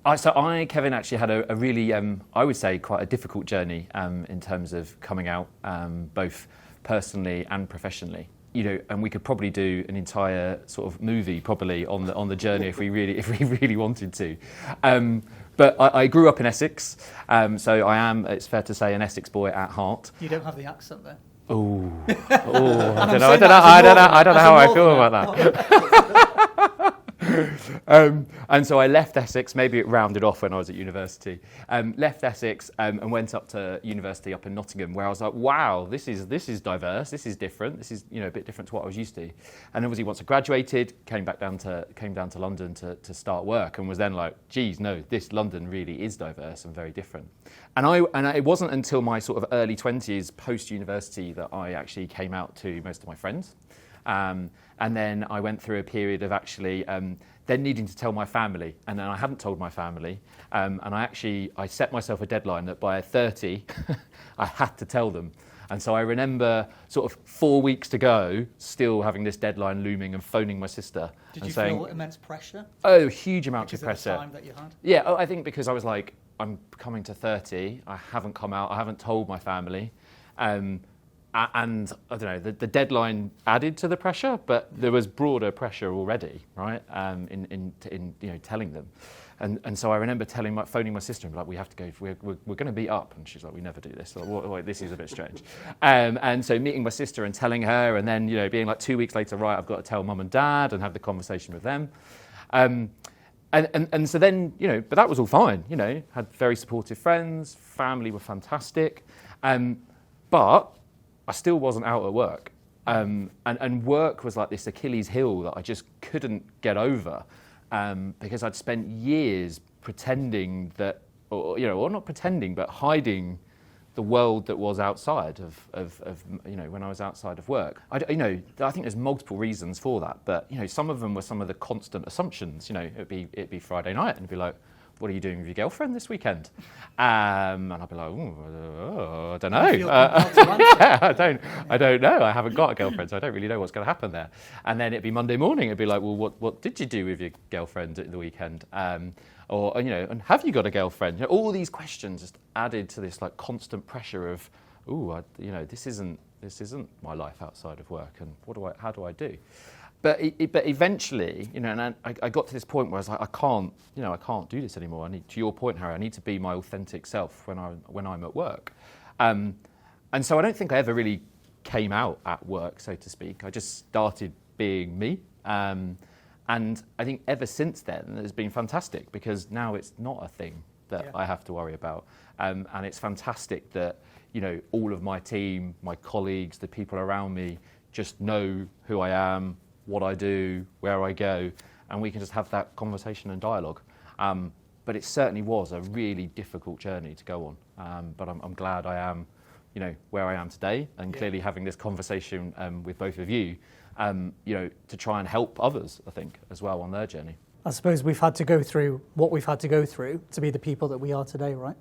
Kevin, actually had a really, I would say, quite a difficult journey in terms of coming out, both personally and professionally. And we could probably do an entire sort of movie probably on the journey if we really wanted to. But I grew up in Essex, so I am, it's fair to say, an Essex boy at heart. You don't have the accent there. Oh, I don't know how I feel about that. And so I left Essex, maybe it rounded off when I was at university, left Essex and went up to university up in Nottingham, where I was like, wow, this is diverse, this is different, this is a bit different to what I was used to. And obviously once I graduated, came down to London to start work, and was then like, geez, no, this London really is diverse and very different. And it wasn't until my sort of early 20s post-university that I actually came out to most of my friends. And then I went through a period of actually then needing to tell my family, and then I hadn't told my family, and I set myself a deadline that by 30 I had to tell them. And so I remember sort of 4 weeks to go, still having this deadline looming and phoning my sister. Did you feel immense pressure? Oh, huge amounts of pressure. Because of the time that you had? Yeah, I think because I was like, I'm coming to 30, I haven't come out, I haven't told my family. And I don't know, the deadline added to the pressure, but there was broader pressure already, right? In telling them, and so I remember phoning my sister and like, we have to go, we're going to meet up, and she's like, we never do this. Like, this is a bit strange. And so meeting my sister and telling her, and then being like 2 weeks later, right, I've got to tell mum and dad and have the conversation with them. And so then but that was all fine. Had very supportive friends, family were fantastic, but I still wasn't out at work. And work was like this Achilles heel that I just couldn't get over because I'd spent years pretending that, or not pretending, but hiding the world that was outside of when I was outside of work. I think there's multiple reasons for that, but some of them were some of the constant assumptions. It'd be Friday night and it'd be like, what are you doing with your girlfriend this weekend? And I'd be like, I don't know. Yeah, I don't know. I haven't got a girlfriend, so I don't really know what's going to happen there. And then it'd be Monday morning. It'd be like, well, what did you do with your girlfriend at the weekend? And have you got a girlfriend? All these questions just added to this like constant pressure of, this isn't my life outside of work, and how do I do? But eventually, and I got to this point where I was like, I can't do this anymore. To your point, Harry, I need to be my authentic self when I'm at work. And so I don't think I ever really came out at work, so to speak. I just started being me. And I think ever since then, it's been fantastic because now it's not a thing that I have to worry about. And it's fantastic that, all of my team, my colleagues, the people around me just know who I am, what I do, where I go, and we can just have that conversation and dialogue. But it certainly was a really difficult journey to go on. But I'm glad I am, where I am today, and clearly having this conversation with both of you, to try and help others, I think, as well on their journey. I suppose we've had to go through what we've had to go through to be the people that we are today, right?